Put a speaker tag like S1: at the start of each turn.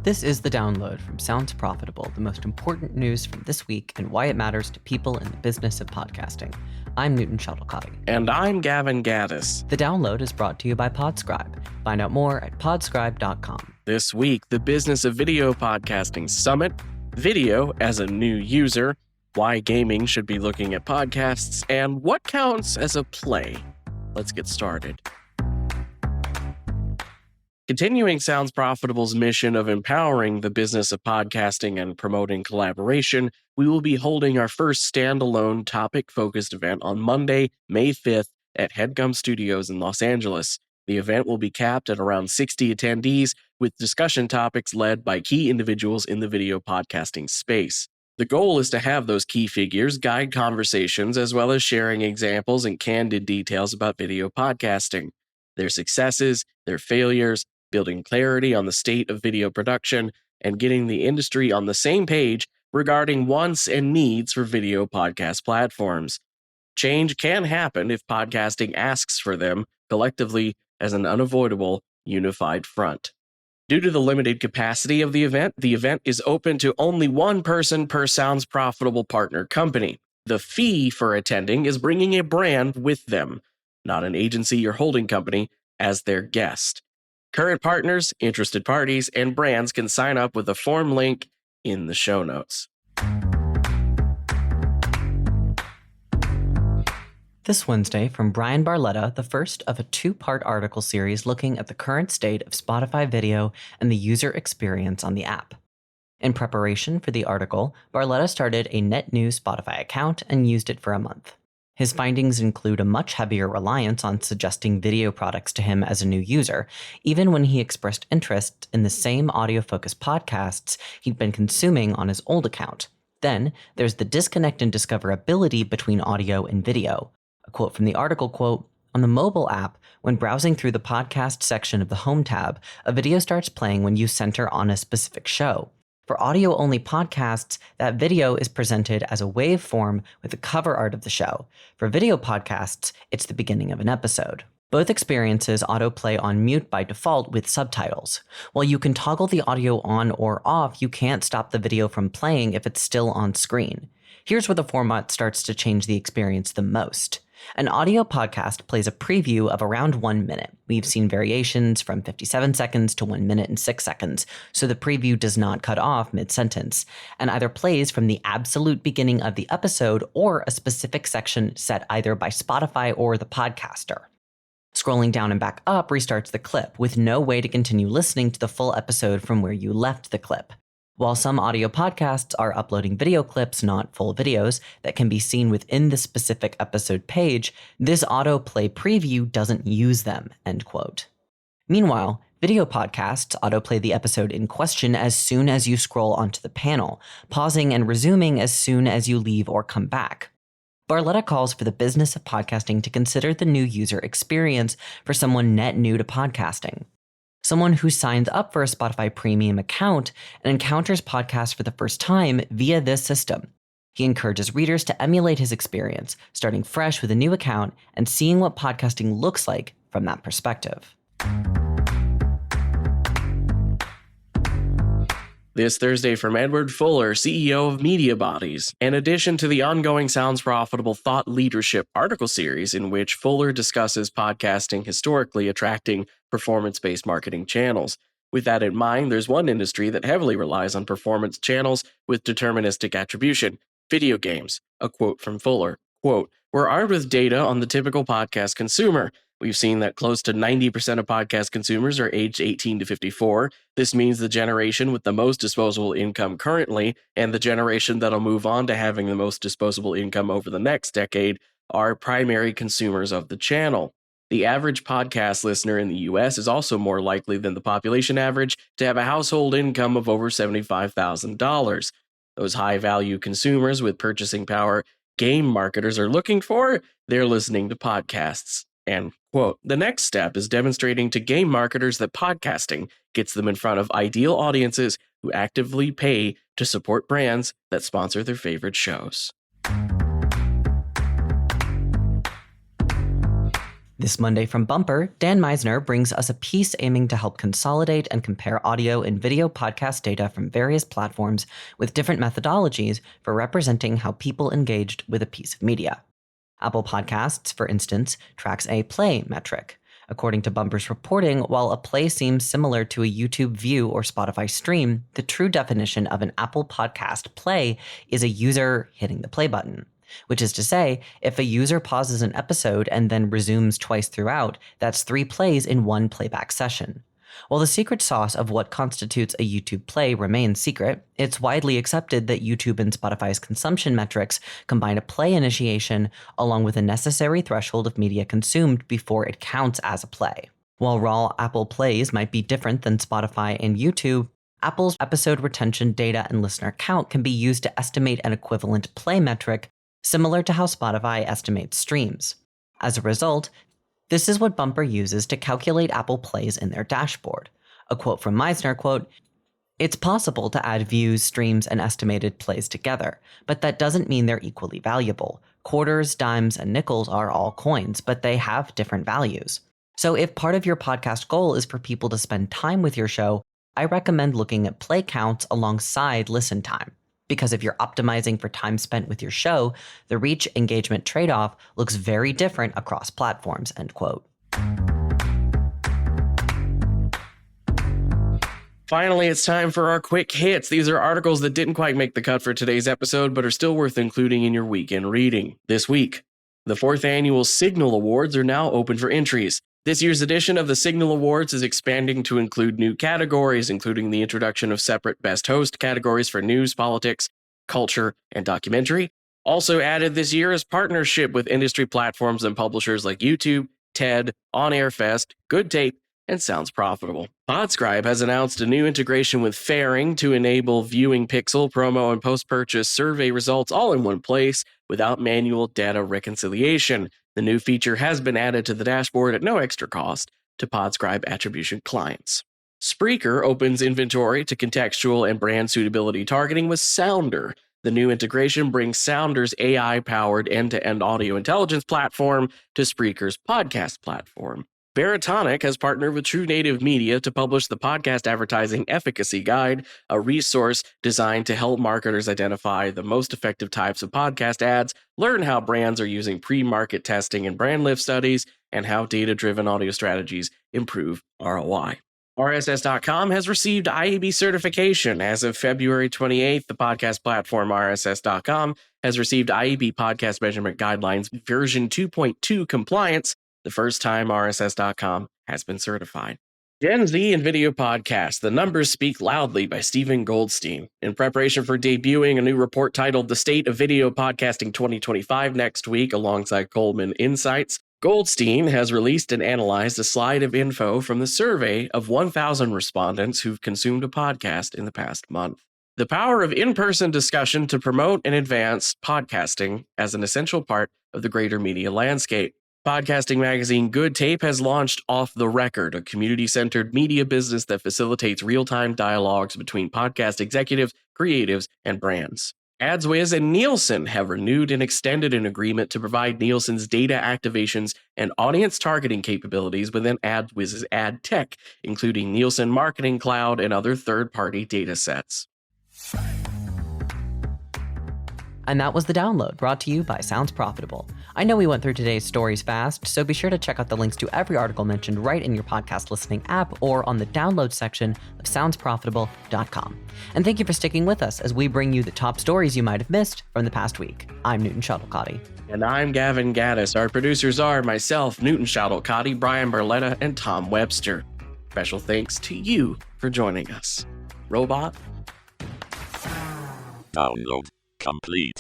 S1: This is the download from Sounds Profitable, the most important news from this week and why it matters to people in the business of podcasting. I'm Newton Shuttlecotty.
S2: And I'm Gavin Gaddis.
S1: The download is brought to you by Podscribe. Find out more at podscribe.com.
S2: This week, the Business of Video Podcasting Summit, video as a new user, why gaming should be looking at podcasts, and what counts as a play. Let's get started. Continuing Sounds Profitable's mission of empowering the business of podcasting and promoting collaboration, we will be holding our first standalone topic-focused event on Monday, May 5th at HeadGum Studios in Los Angeles. The event will be capped at around 60 attendees with discussion topics led by key individuals in the video podcasting space. The goal is to have those key figures guide conversations as well as sharing examples and candid details about video podcasting, their successes, their failures, building clarity on the state of video production, and getting the industry on the same page regarding wants and needs for video podcast platforms. Change can happen if podcasting asks for them collectively as an unavoidable, unified front. Due to the limited capacity of the event is open to only one person per Sounds Profitable partner company. The fee for attending is bringing a brand with them, not an agency or holding company, as their guest. Current partners, interested parties, and brands can sign up with a form link in the show notes.
S1: This Wednesday, from Brian Barletta, the first of a two-part article series looking at the current state of Spotify video and the user experience on the app. In preparation for the article, Barletta started a net new Spotify account and used it for a month. His findings include a much heavier reliance on suggesting video products to him as a new user, even when he expressed interest in the same audio-focused podcasts he'd been consuming on his old account. Then, there's the disconnect in discoverability between audio and video. A quote from the article, quote, "On the mobile app, when browsing through the podcast section of the Home tab, a video starts playing when you center on a specific show. For audio-only podcasts, that video is presented as a waveform with the cover art of the show. For video podcasts, it's the beginning of an episode." Both experiences autoplay on mute by default with subtitles. While you can toggle the audio on or off, you can't stop the video from playing if it's still on screen. Here's where the format starts to change the experience the most. An audio podcast plays a preview of around 1 minute. We've seen variations from 57 seconds to 1 minute and 6 seconds, so the preview does not cut off mid-sentence, and either plays from the absolute beginning of the episode or a specific section set either by Spotify or the podcaster. Scrolling down and back up restarts the clip, with no way to continue listening to the full episode from where you left the clip. While some audio podcasts are uploading video clips, not full videos, that can be seen within the specific episode page, this autoplay preview doesn't use them, end quote. Meanwhile, video podcasts autoplay the episode in question as soon as you scroll onto the panel, pausing and resuming as soon as you leave or come back. Barletta calls for the business of podcasting to consider the new user experience for someone net new to podcasting. Someone who signs up for a Spotify Premium account and encounters podcasts for the first time via this system. He encourages readers to emulate his experience, starting fresh with a new account and seeing what podcasting looks like from that perspective.
S2: This Thursday from Edward Fuller, CEO of Media Bodies, in addition to the ongoing Sounds Profitable Thought Leadership article series in which Fuller discusses podcasting historically attracting performance-based marketing channels. With that in mind, there's one industry that heavily relies on performance channels with deterministic attribution, video games. A quote from Fuller, quote, "We're armed with data on the typical podcast consumer. We've seen that close to 90% of podcast consumers are aged 18 to 54. This means the generation with the most disposable income currently and the generation that'll move on to having the most disposable income over the next decade are primary consumers of the channel. The average podcast listener in the US is also more likely than the population average to have a household income of over $75,000. Those high-value consumers with purchasing power game marketers are looking for, they're listening to podcasts." And quote, "The next step is demonstrating to game marketers that podcasting gets them in front of ideal audiences who actively pay to support brands that sponsor their favorite shows."
S1: This Monday from Bumper, Dan Meisner brings us a piece aiming to help consolidate and compare audio and video podcast data from various platforms with different methodologies for representing how people engaged with a piece of media. Apple Podcasts, for instance, tracks a play metric. According to Bumper's reporting, while a play seems similar to a YouTube view or Spotify stream, the true definition of an Apple Podcast play is a user hitting the play button. Which is to say, if a user pauses an episode and then resumes twice throughout, that's 3 plays in one playback session. While the secret sauce of what constitutes a YouTube play remains secret, it's widely accepted that YouTube and Spotify's consumption metrics combine a play initiation along with a necessary threshold of media consumed before it counts as a play. While raw Apple plays might be different than Spotify and YouTube, Apple's episode retention data and listener count can be used to estimate an equivalent play metric, similar to how Spotify estimates streams. As a result, this is what Bumper uses to calculate Apple plays in their dashboard. A quote from Meisner, quote, "It's possible to add views, streams, and estimated plays together, but that doesn't mean they're equally valuable. Quarters, dimes, and nickels are all coins, but they have different values. So if part of your podcast goal is for people to spend time with your show, I recommend looking at play counts alongside listen time. Because if you're optimizing for time spent with your show, the reach engagement trade-off looks very different across platforms," end quote.
S2: Finally, it's time for our quick hits. These are articles that didn't quite make the cut for today's episode, but are still worth including in your weekend reading. This week, the 4th annual Signal Awards are now open for entries. This year's edition of the Signal Awards is expanding to include new categories, including the introduction of separate Best Host categories for news, politics, culture, and documentary. Also added this year is partnership with industry platforms and publishers like YouTube, TED, On Air Fest, Good Tape, and Sounds Profitable. Podscribe has announced a new integration with Fairing to enable viewing pixel, promo, and post-purchase survey results all in one place without manual data reconciliation. The new feature has been added to the dashboard at no extra cost to Podscribe attribution clients. Spreaker opens inventory to contextual and brand suitability targeting with Sounder. The new integration brings Sounder's AI-powered end-to-end audio intelligence platform to Spreaker's podcast platform. Veritonic has partnered with True Native Media to publish the Podcast Advertising Efficacy Guide, a resource designed to help marketers identify the most effective types of podcast ads, learn how brands are using pre-market testing and brand lift studies, and how data-driven audio strategies improve ROI. RSS.com has received IAB certification. As of February 28th, the podcast platform RSS.com has received IAB Podcast Measurement Guidelines version 2.2 compliance, the first time RSS.com has been certified. Gen Z and Video Podcast, The Numbers Speak Loudly by Stephen Goldstein. In preparation for debuting a new report titled The State of Video Podcasting 2025 next week alongside Goldman Insights, Goldstein has released and analyzed a slide of info from the survey of 1,000 respondents who've consumed a podcast in the past month. The power of in-person discussion to promote and advance podcasting as an essential part of the greater media landscape. Podcasting magazine Good Tape has launched Off the Record, a community-centered media business that facilitates real-time dialogues between podcast executives, creatives, and brands. AdsWiz and Nielsen have renewed and extended an agreement to provide Nielsen's data activations and audience targeting capabilities within AdsWiz's ad tech, including Nielsen Marketing Cloud and other third-party data sets.
S1: And that was The Download, brought to you by Sounds Profitable. I know we went through today's stories fast, so be sure to check out the links to every article mentioned right in your podcast listening app or on the download section of soundsprofitable.com. And thank you for sticking with us as we bring you the top stories you might have missed from the past week. I'm Newton Shuttlecotty.
S2: And I'm Gavin Gaddis. Our producers are myself, Newton Shuttlecotty, Brian Barletta, and Tom Webster. Special thanks to you for joining us. Robot.
S3: Download complete.